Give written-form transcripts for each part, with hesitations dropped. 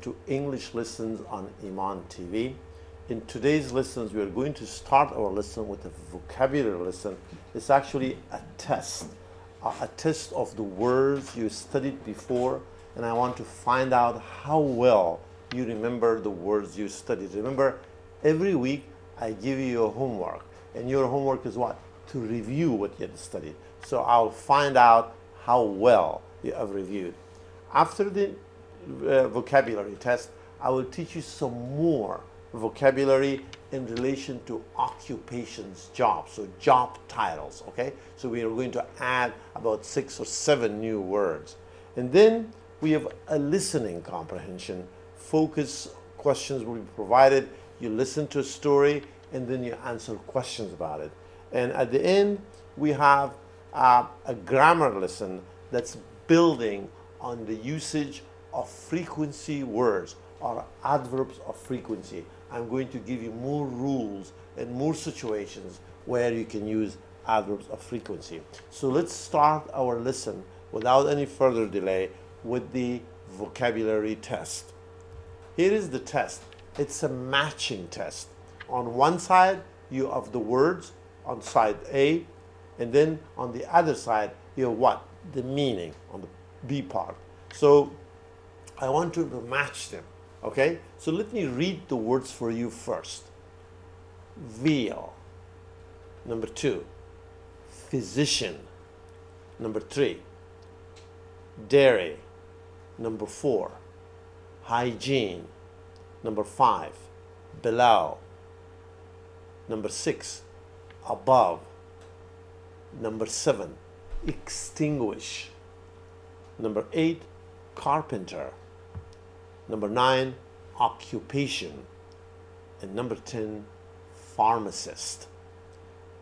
to English lessons on Iman TV. In today's lessons, we are going to start our lesson with a vocabulary lesson. It's actually a test of the words you studied before, and I want to find out how well you remember the words you studied. Remember, every week I give you a homework, and your homework is what? To review what you had studied. So I'll find out how well you have reviewed. After the vocabulary test, I will teach you some more vocabulary in relation to occupations, jobs, so job titles, okay? So we are going to add about 6 or 7 new words. And then we have a listening comprehension. Focus questions will be provided. You listen to a story and then you answer questions about it. And at the end, we have a grammar lesson that's building on the usage of frequency words or adverbs of frequency. I'm going to give you more rules and more situations where you can use adverbs of frequency. So let's start our lesson without any further delay with the vocabulary test. Here is the test. It's a matching test. On one side, you have the words on side A, and then on the other side, you have what? The meaning on the B part. So I want you to match them, okay? So let me read the words for you first. Veal. Number 2, physician. Number 3, dairy. Number 4, hygiene. Number 5, below. Number 6, above. Number 7, extinguish. Number 8, carpenter. Number 9, occupation. And number 10, pharmacist.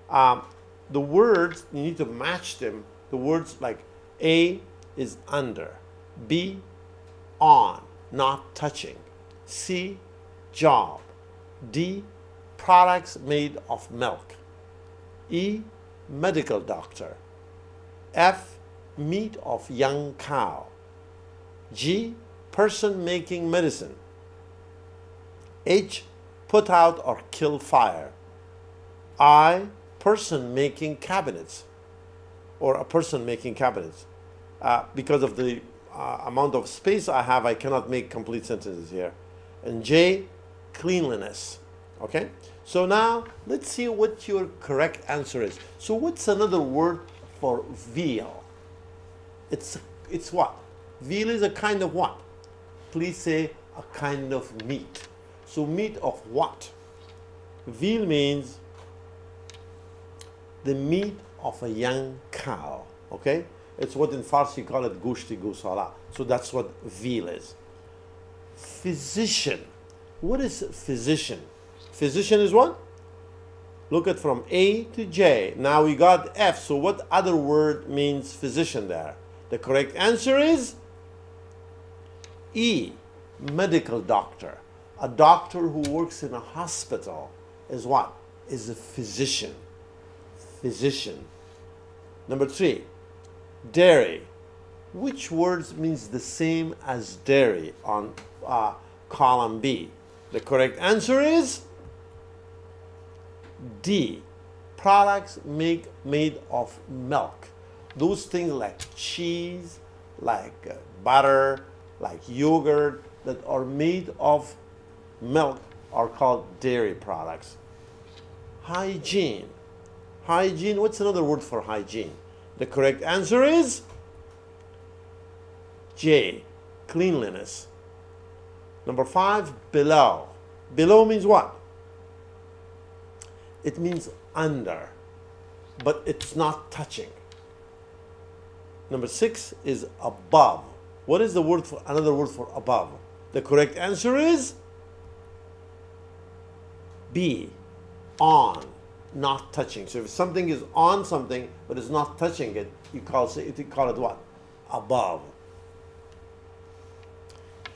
The words, you need to match them. The words like A is under, B, on, not touching, C, job, D, products made of milk, E, medical doctor, F, meat of young cow, G, person making medicine, H, put out or kill fire, I, person making cabinets, or a person making cabinets. Because of the amount of space I have, I cannot make complete sentences here. And J, cleanliness. Okay? So now let's see what your correct answer is. So what's another word for veal? It's what? Veal is a kind of what? Please say a kind of meat. So meat of what? Veal means the meat of a young cow. Okay? It's what in Farsi call it gushti gusala. So that's what veal is. Physician. What is physician? Physician is what? Look at from A to J. Now we got F. So what other word means physician there? The correct answer is E, medical doctor. A doctor who works in a hospital is what? Is a physician. Physician. Number 3, dairy. Which words means the same as dairy on column B? The correct answer is D, products made of milk. Those things like cheese, like butter, like yogurt that are made of milk are called dairy products. Hygiene. Hygiene, what's another word for hygiene? The correct answer is J, cleanliness. Number 5, below. Below means what? It means under, but it's not touching. Number 6 is above. What is the word for another word for above? The correct answer is B, on, not touching. So if something is on something but is not touching it, you call it what? Above.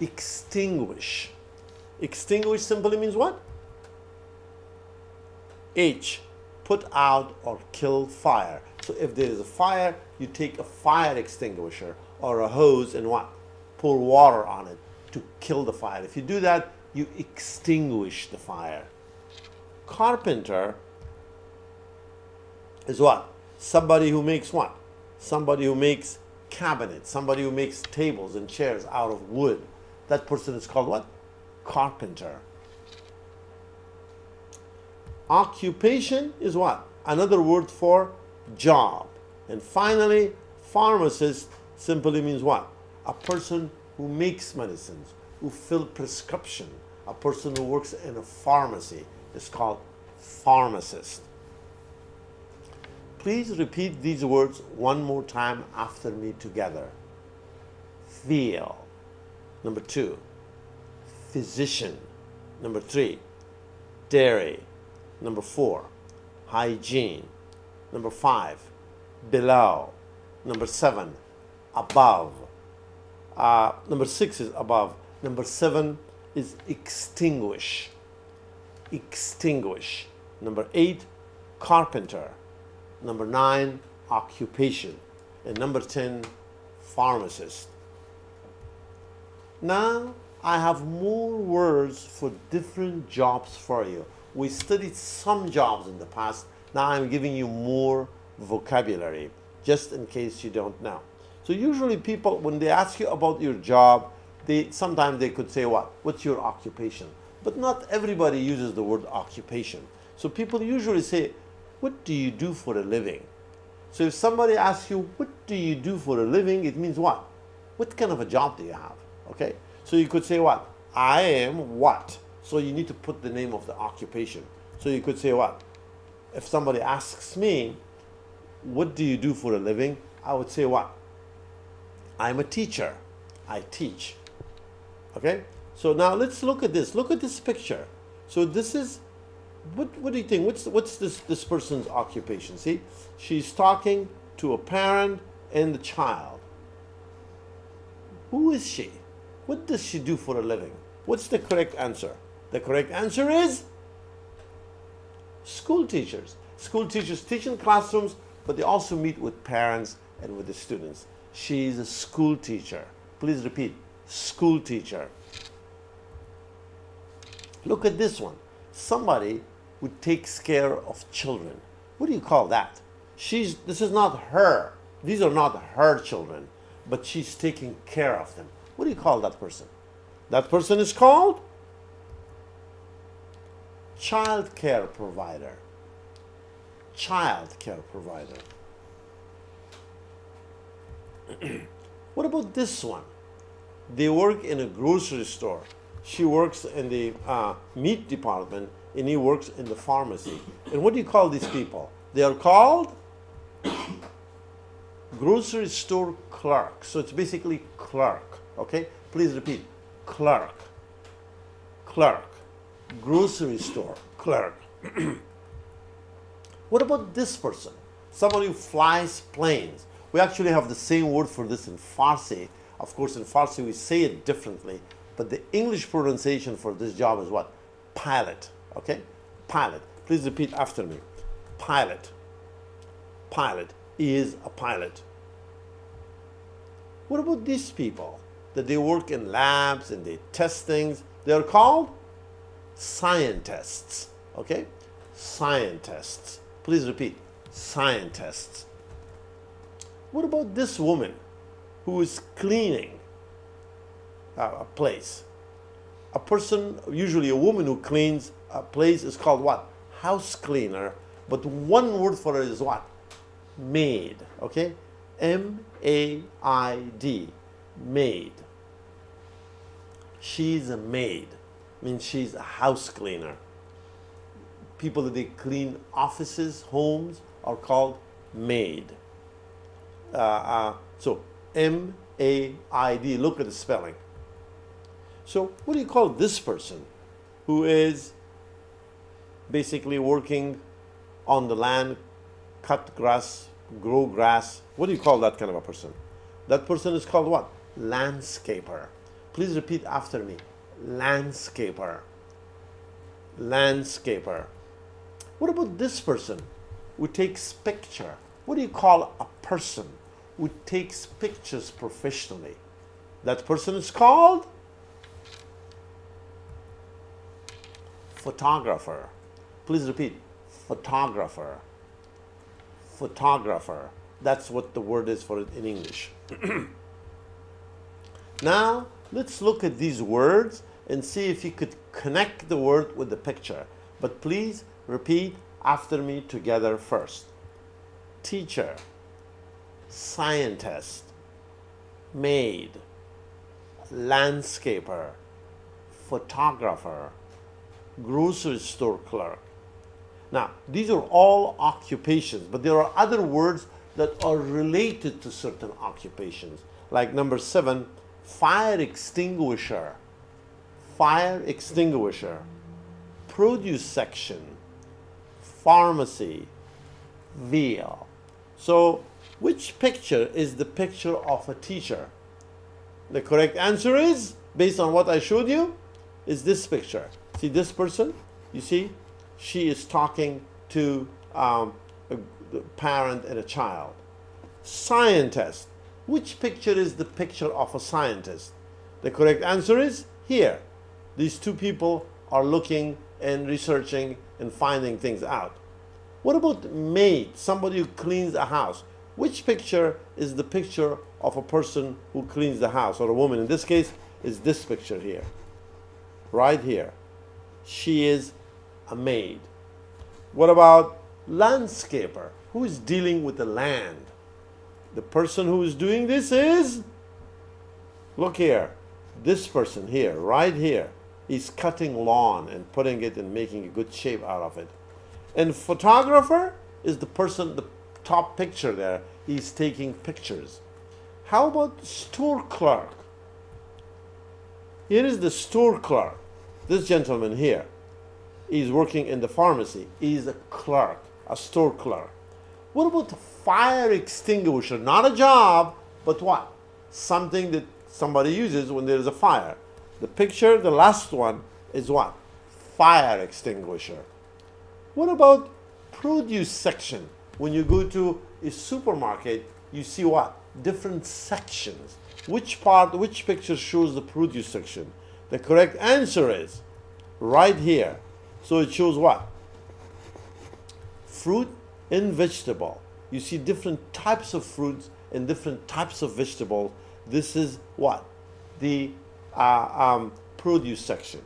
Extinguish. Extinguish simply means what? H, put out or kill fire. So if there is a fire, you take a fire extinguisher or a hose and what? Pour water on it to kill the fire. If you do that, you extinguish the fire. Carpenter is what? Somebody who makes what? Somebody who makes cabinets, somebody who makes tables and chairs out of wood. That person is called what? Carpenter. Occupation is what? Another word for job. And finally, pharmacist simply means what? A person who makes medicines, who fill prescription. A person who works in a pharmacy is called pharmacist. Please repeat these words one more time after me together. Feel. Number 2, physician. Number 3, dairy. Number 4, hygiene. Number 5, below. Number 7, above. Number 6 is above. Number 7 is extinguish. Extinguish. Number 8, carpenter. Number 9, occupation. And number 10, pharmacist. Now, I have more words for different jobs for you. We studied some jobs in the past. Now I'm giving you more vocabulary, just in case you don't know. So usually people, when they ask you about your job, sometimes they could say what? What's your occupation? But not everybody uses the word occupation. So people usually say, what do you do for a living? So if somebody asks you, what do you do for a living? It means what? What kind of a job do you have? Okay? So you could say what? I am what? So you need to put the name of the occupation. So you could say what? If somebody asks me, what do you do for a living? I would say what? I'm a teacher. I teach. Okay? So now let's look at this. Look at this picture. So this is, what do you think? What's this person's occupation? See? She's talking to a parent and the child. Who is she? What does she do for a living? What's the correct answer? The correct answer is school teachers. School teachers teach in classrooms, but they also meet with parents and with the students. She's a school teacher. Please repeat, school teacher. Look at this one. Somebody who takes care of children. What do you call that? This is not her. These are not her children, but she's taking care of them. What do you call that person? That person is called child care provider. Child care provider. What about this one? They work in a grocery store. She works in the meat department and he works in the pharmacy. And what do you call these people? They are called grocery store clerk. So it's basically clerk. Okay? Please repeat. Clerk. Clerk. Grocery store clerk. What about this person? Somebody who flies planes. We actually have the same word for this in Farsi. Of course, in Farsi we say it differently, but the English pronunciation for this job is what? Pilot. Okay? Pilot. Please repeat after me. Pilot. Pilot. He is a pilot. What about these people? That they work in labs and they test things. They are called scientists. Okay? Scientists. Please repeat. Scientists. What about this woman who is cleaning a place? A person, usually a woman who cleans a place is called what? House cleaner. But one word for it is what? Maid. Okay? M-A-I-D. Maid. She's a maid. Means she's a house cleaner. People that they clean offices, homes are called maid. So M-A-I-D. Look at the spelling. So what do you call this person who is basically working on the land, cut grass, grow grass? What do you call that kind of a person? That person is called what? Landscaper. Please repeat after me. Landscaper. Landscaper. What about this person who takes picture? What do you call a person who takes pictures professionally? That person is called photographer. Please repeat, photographer. Photographer. That's what the word is for it in English. Now, let's look at these words and see if you could connect the word with the picture. But please repeat after me together first. Teacher, scientist, maid, landscaper, photographer, grocery store clerk. Now, these are all occupations, but there are other words that are related to certain occupations. Like number 7, fire extinguisher, fire extinguisher, produce section, pharmacy, veal. So, which picture is the picture of a teacher? The correct answer is, based on what I showed you, is this picture. See this person? You see? She is talking to a parent and a child. Scientist. Which picture is the picture of a scientist? The correct answer is here. These two people are looking and researching and finding things out. What about maid? Somebody who cleans a house. Which picture is the picture of a person who cleans the house, or a woman? In this case, is this picture here. Right here. She is a maid. What about landscaper? Who is dealing with the land? The person who is doing this is, look here, this person here, right here. He's cutting lawn and putting it and making a good shape out of it. And photographer is the person, the top picture there. He's taking pictures. How about store clerk? Here is the store clerk. This gentleman here. He's working in the pharmacy. He's a clerk, a store clerk. What about the fire extinguisher? Not a job, but what? Something that somebody uses when there's a fire. The picture, the last one, is what? Fire extinguisher. What about produce section? When you go to a supermarket, you see what? Different sections. Which picture shows the produce section? The correct answer is right here. So it shows what? Fruit and vegetable. You see different types of fruits and different types of vegetables. This is what? The produce section.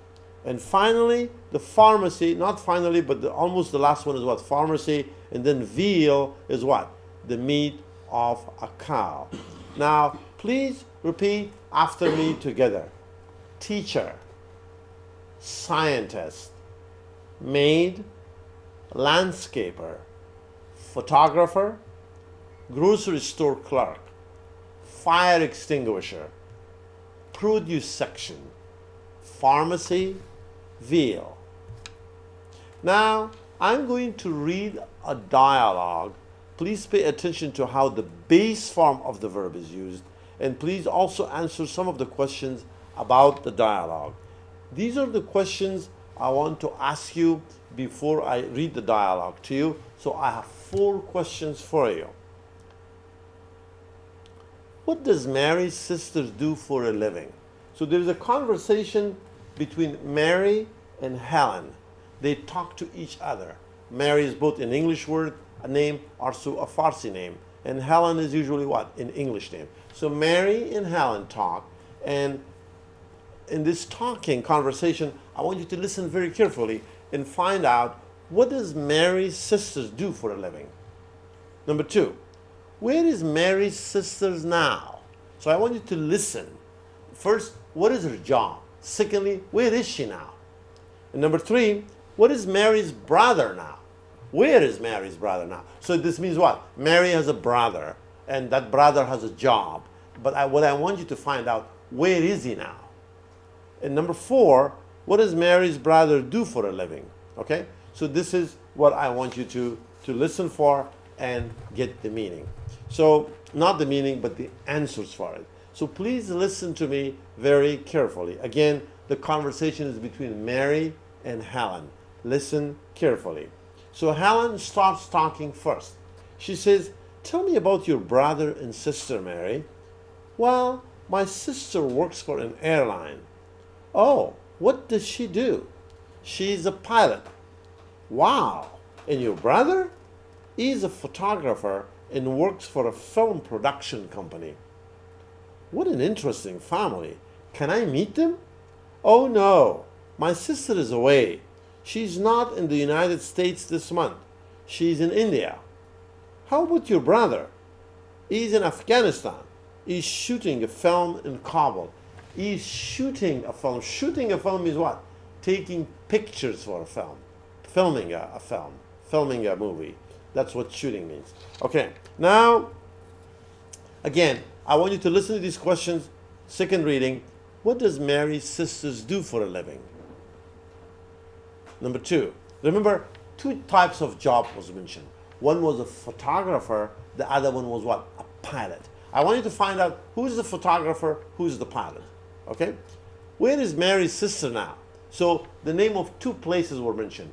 And finally, the pharmacy, not finally, but almost the last one is what? Pharmacy. And then veal is what? The meat of a cow. Now, please repeat after me together. Teacher, scientist, maid, landscaper, photographer, grocery store clerk, fire extinguisher, produce section, pharmacy, veal. Now, I'm going to read a dialogue. Please pay attention to how the base form of the verb is used, and please also answer some of the questions about the dialogue. These are the questions I want to ask you before I read the dialogue to you. So I have 4 questions for you. What does Mary's sisters do for a living? So there is a conversation between Mary and Helen. They talk to each other. Mary is both an English word, a name, also a Farsi name. And Helen is usually what? An English name. So Mary and Helen talk, and in this talking conversation, I want you to listen very carefully and find out, what does Mary's sisters do for a living? Number 2, where is Mary's sisters now? So I want you to listen. First, what is her job? Secondly, where is she now? And number 3, what is Mary's brother now? Where is Mary's brother now? So this means what? Mary has a brother, and that brother has a job. But what I want you to find out, where is he now? And number 4, what does Mary's brother do for a living? Okay? So this is what I want you to listen for and get the meaning. So not the meaning, but the answers for it. So please listen to me very carefully. Again, the conversation is between Mary and Helen. Listen carefully. So Helen starts talking first. She says, "Tell me about your brother and sister, Mary." "Well, my sister works for an airline." "Oh, what does she do?" She's a pilot. Wow. And your brother? He's a photographer and works for a film production company. What an interesting family. Can I meet them? Oh no, my sister is away. She's not in the United States this month. She's in India. How about your brother? He's in Afghanistan. He's shooting a film in Kabul. He's shooting a film. Shooting a film is what? Taking pictures for a film. Filming a film. Filming a movie. That's what shooting means. Okay, now, again, I want you to listen to these questions. Second reading. What does Mary's sisters do for a living? Number two. Remember, two types of job was mentioned. One was a photographer. The other one was what? A pilot. I want you to find out who's the photographer, who's the pilot. Okay? Where is Mary's sister now? So the name of two places were mentioned.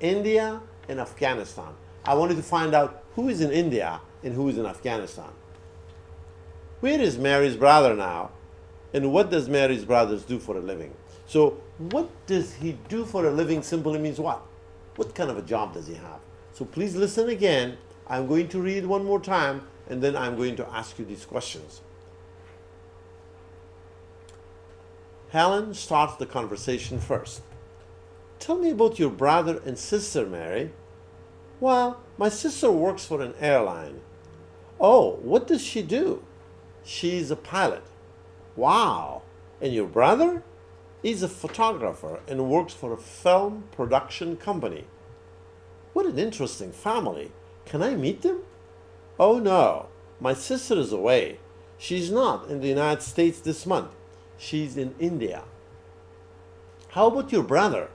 India and Afghanistan. I want you to find out who is in India and who is in Afghanistan. Where is Mary's brother now? And what does Mary's brothers do for a living? So what does he do for a living simply means what? What kind of a job does he have? So please listen again. I'm going to read one more time and then I'm going to ask you these questions. Helen starts the conversation first. Tell me about your brother and sister, Mary. Well, my sister works for an airline. Oh, what does she do? She's a pilot. Wow. And your brother? He's a photographer and works for a film production company. What an interesting family. Can I meet them? Oh no, my sister is away. She's not in the United States this month. She's in India. How about your brother?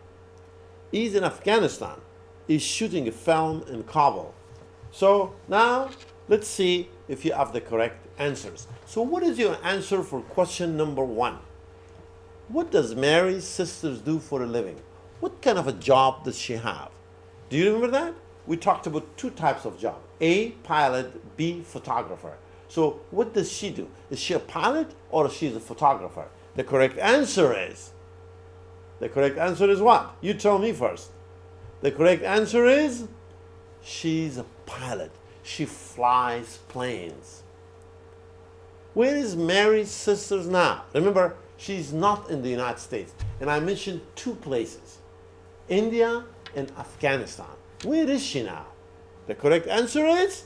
He's in Afghanistan. He's shooting a film in Kabul. So now let's see if you have the correct answers. So what is your answer for question number one? What does Mary's sisters do for a living? What kind of a job does she have? Do you remember that? We talked about two types of job. A, pilot, B, photographer. So what does she do? Is she a pilot or she's a photographer? The correct answer is what? You tell me first. The correct answer is she's a pilot. She flies planes. Where is Mary's sisters now? Remember, she's not in the United States. And I mentioned two places, India and Afghanistan. Where is she now? The correct answer is,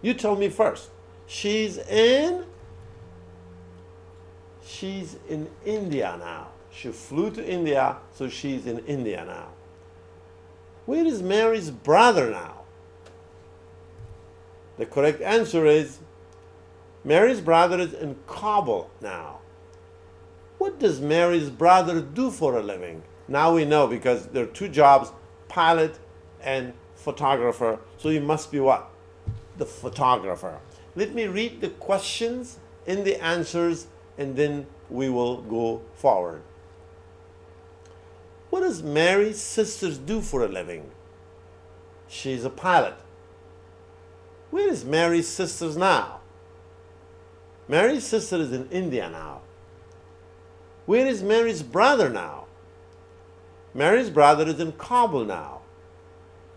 you tell me first. She's in India now. She flew to India, so she's in India now. Where is Mary's brother now? The correct answer is, Mary's brother is in Kabul now. What does Mary's brother do for a living? Now we know because there are two jobs, pilot and photographer. So you must be what? The photographer. Let me read the questions and the answers and then we will go forward. What does Mary's sisters do for a living? She's a pilot. Where is Mary's sisters now? Mary's sister is in India now. Where is Mary's brother now? Mary's brother is in Kabul now.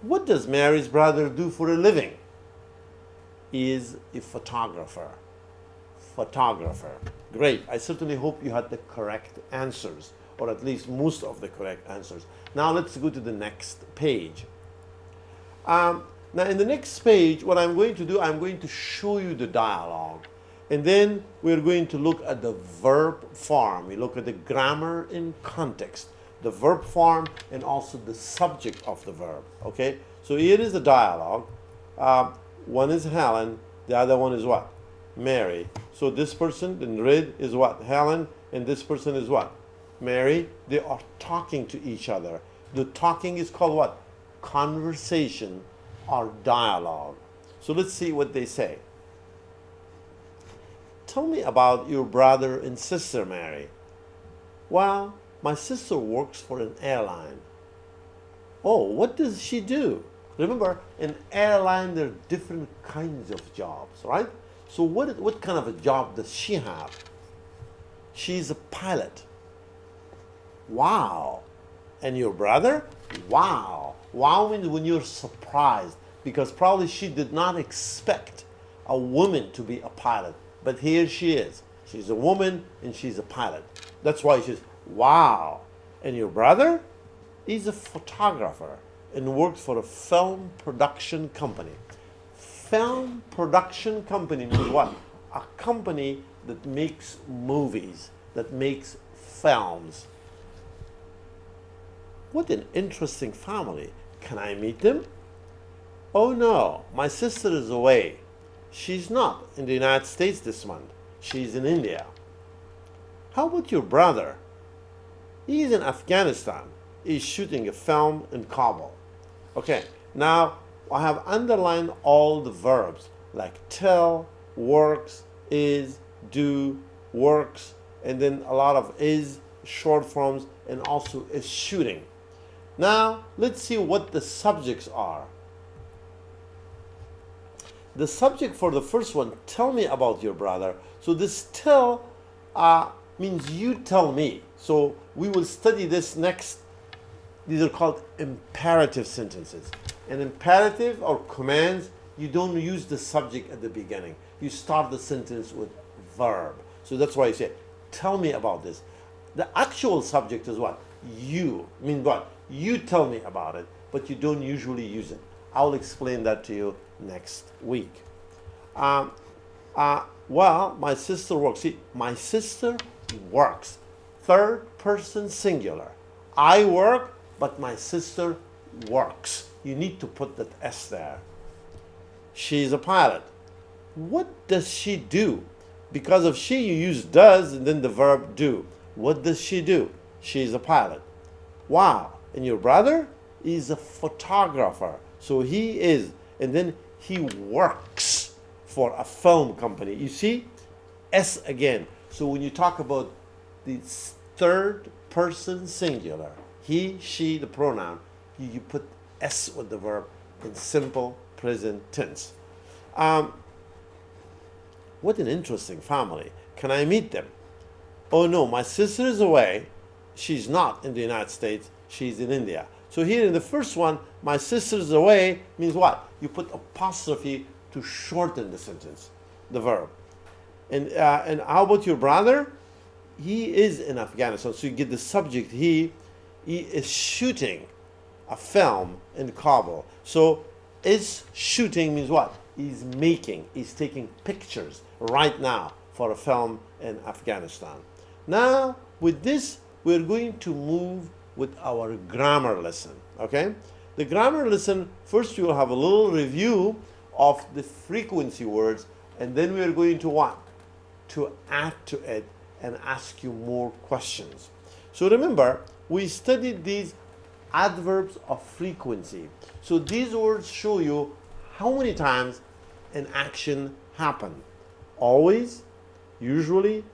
What does Mary's brother do for a living? He is a photographer. Photographer. Great. I certainly hope you had the correct answers, or at least most of the correct answers. Now let's go to the next page. Now in the next page, what I'm going to do, I'm going to show you the dialogue. And then we're going to look at the verb form. We look at the grammar in context, the verb form, and also the subject of the verb. Okay? So here is the dialogue. One is Helen, the other one is what? Mary. So this person in red is what? Helen, and this person is what? Mary. They are talking to each other. The talking is called what? Conversation or dialogue. So let's see what they say. Tell me about your brother and sister, Mary. Well, my sister works for an airline. Oh, what does she do? Remember, in airline, there are different kinds of jobs, right? So what kind of a job does she have? She's a pilot. Wow. And your brother? Wow. Wow means when you're surprised, because probably she did not expect a woman to be a pilot. But here she is. She's a woman and she's a pilot. That's why she's, wow. And your brother? He's a photographer and works for a film production company. Film production company means what? A company that makes movies, that makes films. What an interesting family. Can I meet them? Oh no, my sister is away. She's not in the United States this month. She's in India. How about your brother? He's in Afghanistan. He's shooting a film in Kabul. Okay, now I have underlined all the verbs like tell, works, is, do, works, and then a lot of is, short forms, and also is shooting. Now, let's see what the subjects are. The subject for the first one, tell me about your brother. So this tell means you tell me. So we will study this next. These are called imperative sentences. An imperative or commands, you don't use the subject at the beginning. You start the sentence with verb. So that's why you say, tell me about this. The actual subject is what? You. Mean what? You tell me about it, but you don't usually use it. I'll explain that to you next week. Well, my sister works. See, my sister works. Third person singular. I work, but my sister works. You need to put that S there. She's a pilot. What does she do? Because of she, you use does and then the verb do. What does she do? She's a pilot. Wow. And your brother is a photographer. So he is, and then he works for a film company. You see? S again. So when you talk about the third person singular, he, she, the pronoun, you put S with the verb in simple present tense. What an interesting family. Can I meet them? Oh no, my sister is away. She's not in the United States. She's in India. So here in the first one, my sister's away means what? You put apostrophe to shorten the sentence, the verb. And how about your brother? He is in Afghanistan. So you get the subject, he is shooting a film in Kabul. So is shooting means what? He's making, he's taking pictures right now for a film in Afghanistan. Now, with this, we're going to move with our grammar lesson, okay? The grammar lesson, first you will have a little review of the frequency words, and then we are going to what? To add to it and ask you more questions. So remember, we studied these adverbs of frequency. So these words show you how many times an action happened. Always, usually,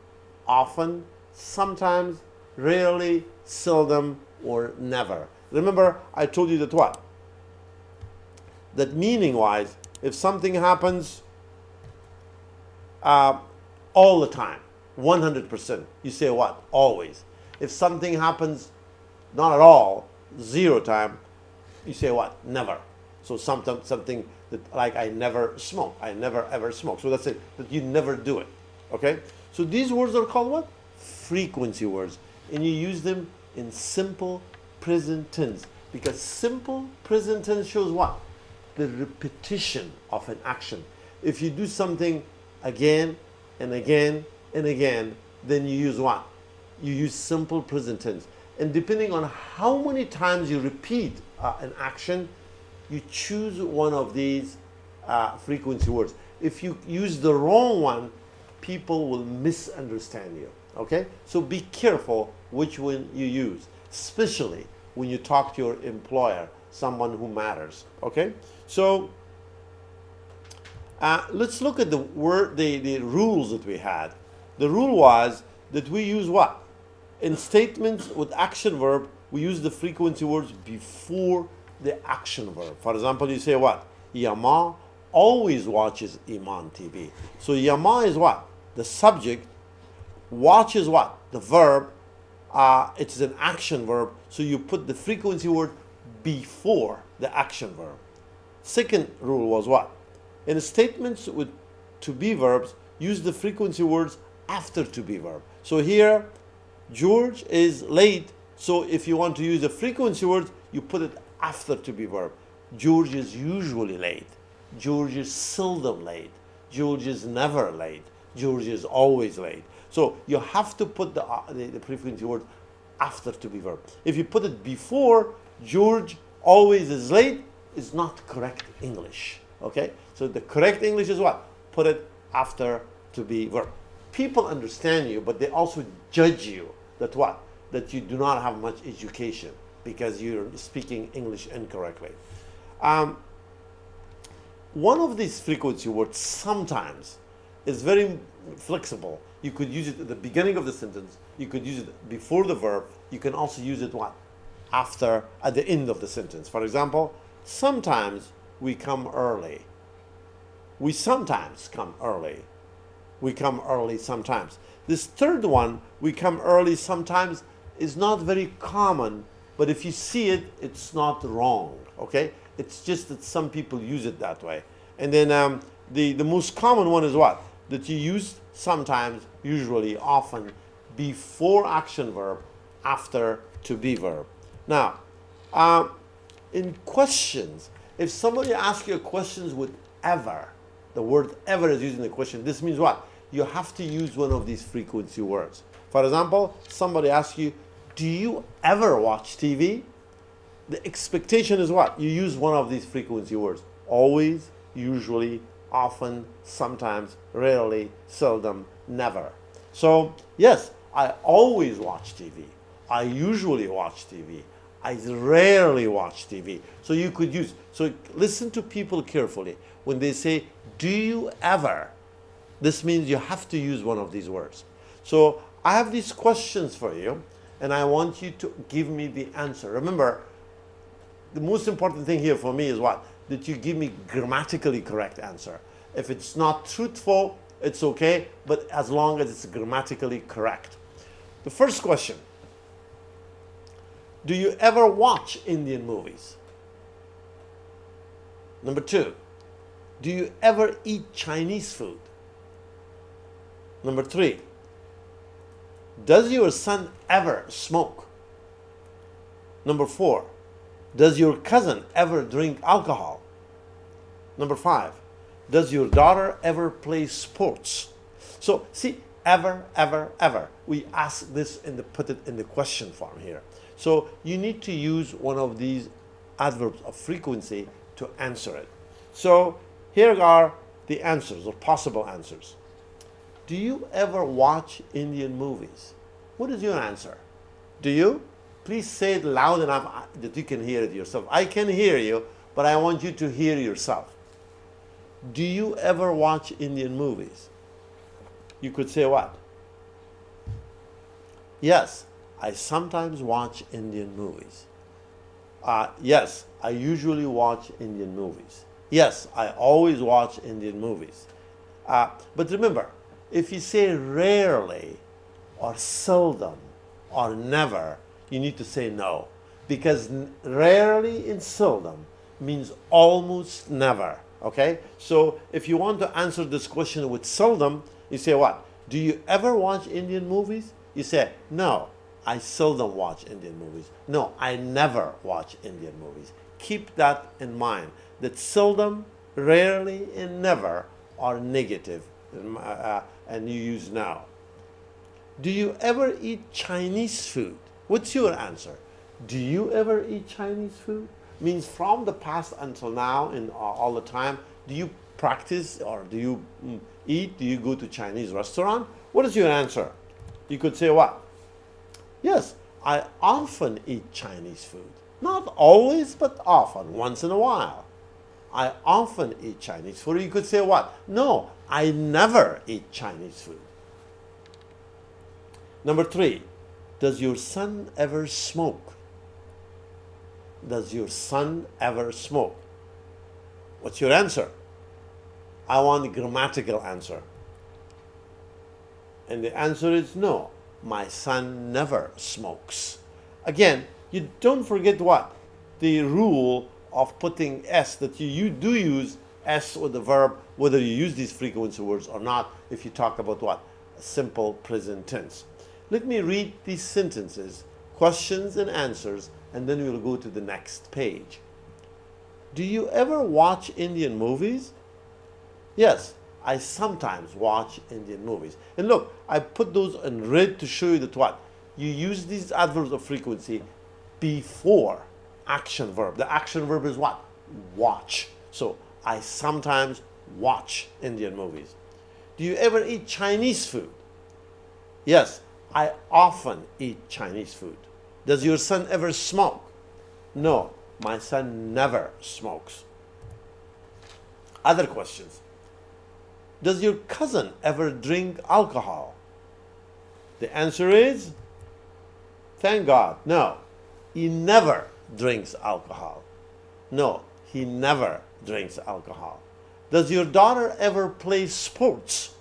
often, sometimes, rarely, seldom, or never. Remember, I told you that what? That meaning-wise, if something happens all the time, 100%, you say what? Always. If something happens not at all, 0 time, you say what? Never. So sometimes something that like I never smoke. I never ever smoke. So that's it. That you never do it. Okay? So these words are called what? Frequency words. And you use them in simple present tense. Because simple present tense shows what? The repetition of an action. If you do something again and again and again, then you use what? You use simple present tense. And depending on how many times you repeat an action, you choose one of these frequency words. If you use the wrong one, people will misunderstand you. Okay? So be careful which one you use, especially when you talk to your employer, someone who matters. Okay? So let's look at the rules that we had. The rule was that we use what? In statements with action verb, we use the frequency words before the action verb. For example, you say what? Yama always watches Iman TV. So Yama is what? The subject. Watch is what? The verb. it's an action verb, so you put the frequency word before the action verb. Second rule was what? In statements with to be verbs, use the frequency words after to be verb. So here, George is late. So if you want to use the frequency words, you put it after to be verb. George is usually late. George is seldom late. George is never late. George is always late. So you have to put the frequency word after to be verb. If you put it before, George always is late, is not correct English. Okay? So the correct English is what? Put it after to be verb. People understand you, but they also judge you that what? That you do not have much education because you're speaking English incorrectly. One of these frequency words sometimes is very flexible. You could use it at the beginning of the sentence. You could use it before the verb. You can also use it what? After, at the end of the sentence. For example, sometimes we come early. We sometimes come early. We come early sometimes. This third one, we come early sometimes, is not very common, but if you see it, it's not wrong, okay? It's just that some people use it that way. And then the most common one is what? That you use sometimes, usually, often, before action verb, after to be verb. Now, in questions, if somebody asks you a question with ever, the word ever is used in the question, this means what? You have to use one of these frequency words. For example, somebody asks you, do you ever watch TV? The expectation is what? You use one of these frequency words. Always, usually, often, sometimes, rarely, seldom, never. So, yes, I always watch TV. I usually watch TV. I rarely watch TV. So you could use, so listen to people carefully. When they say, do you ever? This means you have to use one of these words. So I have these questions for you, and I want you to give me the answer. Remember, the most important thing here for me is what? That you give me grammatically correct answer. If it's not truthful, it's okay, but as long as it's grammatically correct. The first question, do you ever watch Indian movies? Number two, do you ever eat Chinese food? Number three, does your son ever smoke? Number four, does your cousin ever drink alcohol? Number five, does your daughter ever play sports? So see, ever, ever, ever. We ask this put it in the question form here. So you need to use one of these adverbs of frequency to answer it. So here are the answers or possible answers. Do you ever watch Indian movies? What is your answer? Do you? Please say it loud enough that you can hear it yourself. I can hear you, but I want you to hear yourself. Do you ever watch Indian movies? You could say what? Yes, I sometimes watch Indian movies. Yes, I usually watch Indian movies. Yes, I always watch Indian movies. But remember, if you say rarely or seldom or never, you need to say no. Because rarely and seldom means almost never. Okay? So if you want to answer this question with seldom, you say what? Do you ever watch Indian movies? You say, no, I seldom watch Indian movies. No, I never watch Indian movies. Keep that in mind, that seldom, rarely, and never are negative, and you use now. Do you ever eat Chinese food? What's your answer? Do you ever eat Chinese food? Means from the past until now and all the time, do you practice or do you eat? Do you go to Chinese restaurant? What is your answer? You could say what? Yes, I often eat Chinese food. Not always, but often, once in a while. I often eat Chinese food. Or you could say what? No, I never eat Chinese food. Number three, does your son ever smoke? Does your son ever smoke? What's your answer? I want a grammatical answer. And the answer is no. my son never smokes. Again, you don't forget what? The rule of putting S, that you do use S with the verb, whether you use these frequency words or not, if you talk about what? A simple present tense. Let me read these sentences, questions and answers, and then we'll go to the next page. Do you ever watch Indian movies? Yes, I sometimes watch Indian movies. And look, I put those in red to show you that what? You use these adverbs of frequency before action verb. The action verb is what? Watch. So, I sometimes watch Indian movies. Do you ever eat Chinese food? Yes, I often eat Chinese food. Does your son ever smoke? No, my son never smokes. Other questions. Does your cousin ever drink alcohol? The answer is, thank God, no. He never drinks alcohol. No, he never drinks alcohol. Does your daughter ever play sports?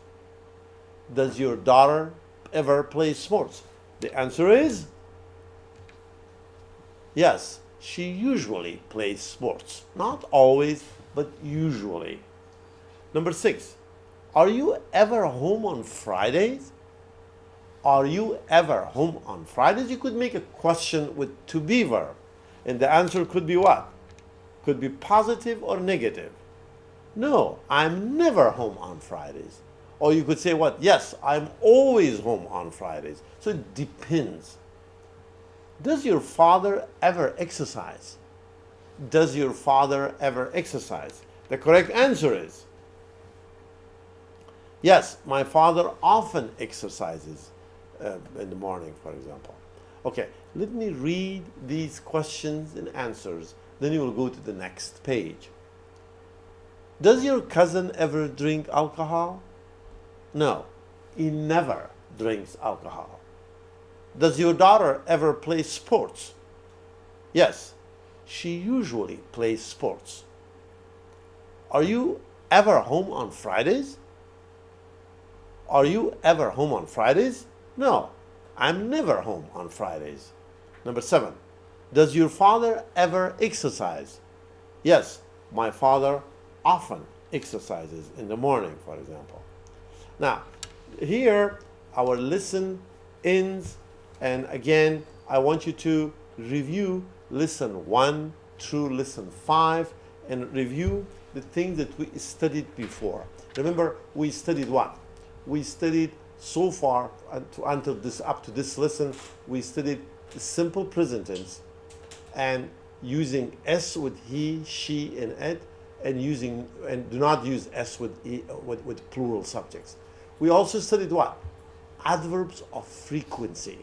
Does your daughter ever play sports? The answer is, yes, she usually plays sports. Not always, but usually. Number 6, are you ever home on Fridays? Are you ever home on Fridays? You could make a question with to be verb. And the answer could be what? Could be positive or negative. No, I'm never home on Fridays. Or you could say what? Yes, I'm always home on Fridays. So it depends. Does your father ever exercise? Does your father ever exercise? The correct answer is, yes, my father often exercises in the morning, for example. Okay, let me read these questions and answers, then you will go to the next page. Does your cousin ever drink alcohol? No, he never drinks alcohol. Does your daughter ever play sports? Yes, she usually plays sports. Are you ever home on Fridays? Are you ever home on Fridays? No, I'm never home on Fridays. Number 7, does your father ever exercise? Yes, my father often exercises in the morning, for example. Now, here our lesson ends, and again, I want you to review lesson 1 through lesson 5 and review the things that we studied before. Remember, we studied what? We studied so far until this, up to this lesson, we studied the simple present tense and using S with he, she, and it, and do not use S with plural subjects. We also studied what? Adverbs of frequency.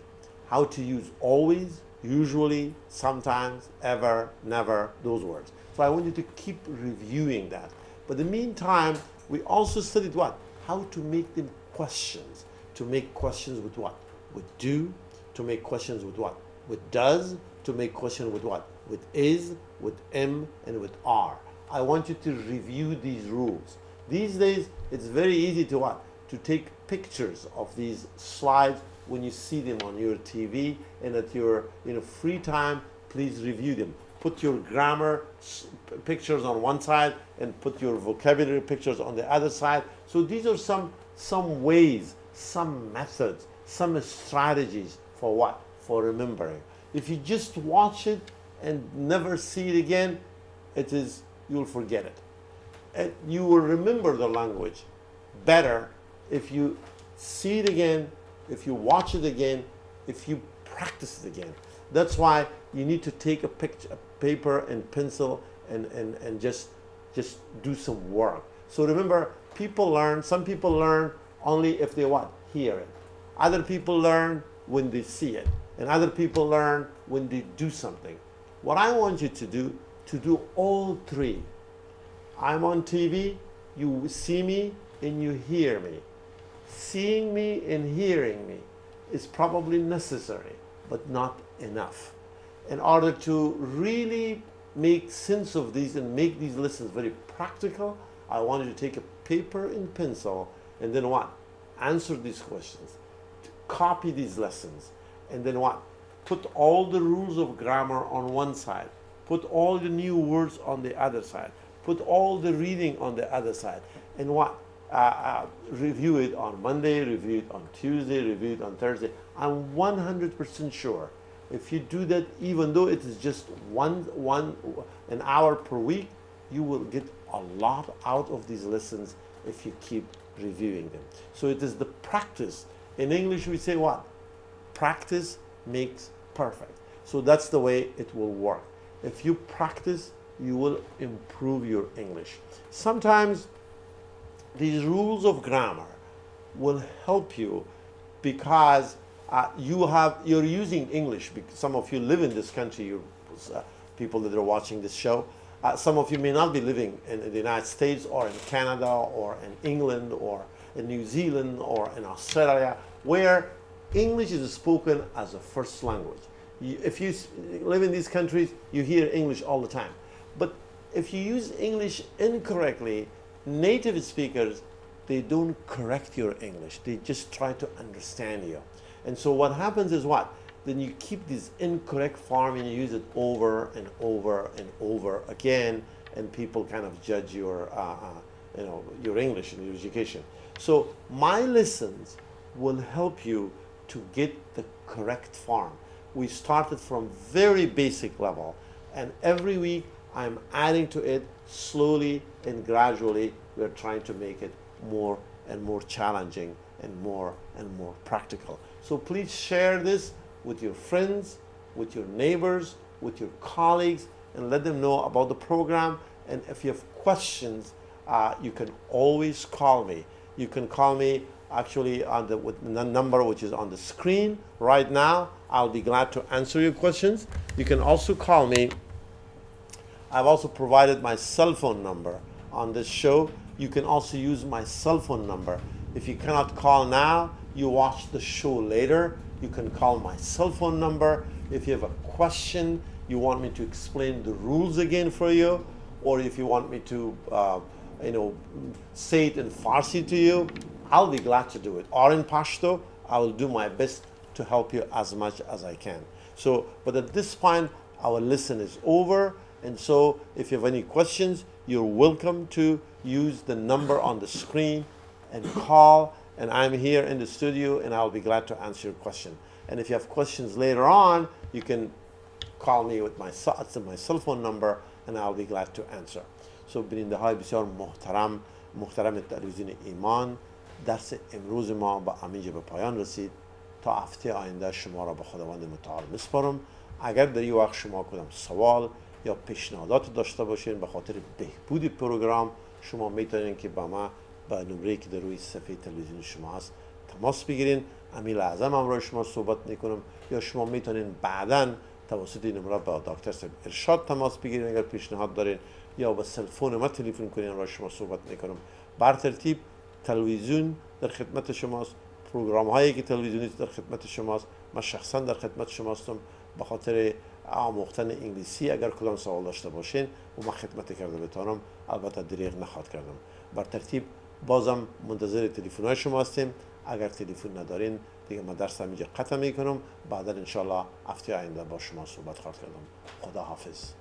How to use always, usually, sometimes, ever, never, those words. So I want you to keep reviewing that. But in the meantime, we also studied what? How to make them questions. To make questions with what? With do. To make questions with what? With does. To make questions with what? With is, with am, and with are. I want you to review these rules. These days, it's very easy to what? To take pictures of these slides when you see them on your TV, and at your free time, please review them. Put your grammar pictures on one side and put your vocabulary pictures on the other side. So these are some ways, some methods, some strategies for what? For remembering. If you just watch it and never see it again, you'll forget it. And you will remember the language better if you see it again, if you watch it again, if you practice it again. That's why you need to take a paper and pencil and just do some work. So remember, some people learn only if they what? Hear it. Other people learn when they see it. And other people learn when they do something. What I want you to do all three. I'm on TV, you see me and you hear me. Seeing me and hearing me is probably necessary, but not enough. In order to really make sense of these and make these lessons very practical, I want you to take a paper and pencil and then what? Answer these questions. copy these lessons, and then what? Put all the rules of grammar on one side, put all the new words on the other side, put all the reading on the other side, and what? Review it on Monday, review it on Tuesday, review it on Thursday. I'm 100% sure if you do that, even though it is just an hour per week, you will get a lot out of these lessons if you keep reviewing them. So it is the practice. In English we say what? Practice makes perfect. So that's the way it will work. If you practice, you will improve your English. Sometimes these rules of grammar will help you because you're using English. Because some of you live in this country, people that are watching this show. Some of you may not be living in the United States or in Canada or in England or in New Zealand or in Australia, where English is spoken as a first language. If you live in these countries, you hear English all the time. But if you use English incorrectly, native speakers, they don't correct your English. They just try to understand you. And so what happens is what? Then you keep this incorrect form and you use it over and over and over again, and people kind of judge your English and your education. So my lessons will help you to get the correct form. We started from very basic level, and every week I'm adding to it slowly and gradually. We're trying to make it more and more challenging and more practical. So please share this with your friends, with your neighbors, with your colleagues, and let them know about the program. And if you have questions, you can always call me. You can call me actually with the number which is on the screen right now. I'll be glad to answer your questions. You can also call me. I've also provided my cell phone number on this show. You can also use my cell phone number. If you cannot call now, you watch the show later, you can call my cell phone number. If you have a question, you want me to explain the rules again for you, or if you want me to say it in Farsi to you, I'll be glad to do it. Or in Pashto, I will do my best to help you as much as I can. So, but at this point, our lesson is over. And so if you have any questions, you're welcome to use the number on the screen and call. And I'm here in the studio, and I'll be glad to answer your question. And if you have questions later on, you can call me with my cell phone number, and I'll be glad to answer. So بیننده های بسیار محترم تلویزیون ایمان، درس امروز ما با همینجا به پایان رسید. تا هفته آینده شما را به خداوند متعال میسپارم. اگر در این وقت شما کدام سوال یا پیشنهادات داشته باشین به خاطر بهبود پروگرام، شما میتونین که با ما به نمره‌ای که در روی صفحه تلویزیون شما هست تماس بگیرین. امیل اعظم همراه شما صحبت میکنم، یا شما میتونین بعداً توسط این نمره با دکتر صاحب ارشاد تماس بگیرین اگر پیشنهاد دارین، یا با تلفن ما تلفن کنین، همراه شما صحبت میکنم. بر ترتیب تلویزیون در خدمت شماست، پروگرام هایی که تلویزیونی در خدمت شماست. من شخصا در خدمت شما هستم به خاطر آموختن انگلیسی. اگر کدام سوال داشته باشین و من خدمت کرده بتانم، البته دریغ نخواد کردم. بر ترتیب بازم منتظر تلفن های شما هستیم. اگر تلفن ندارین دیگه من درس همینجا قطع میکنم. بعدا ان شاء الله هفته آینده با شما صحبت خواهد کردم. خدا حافظ.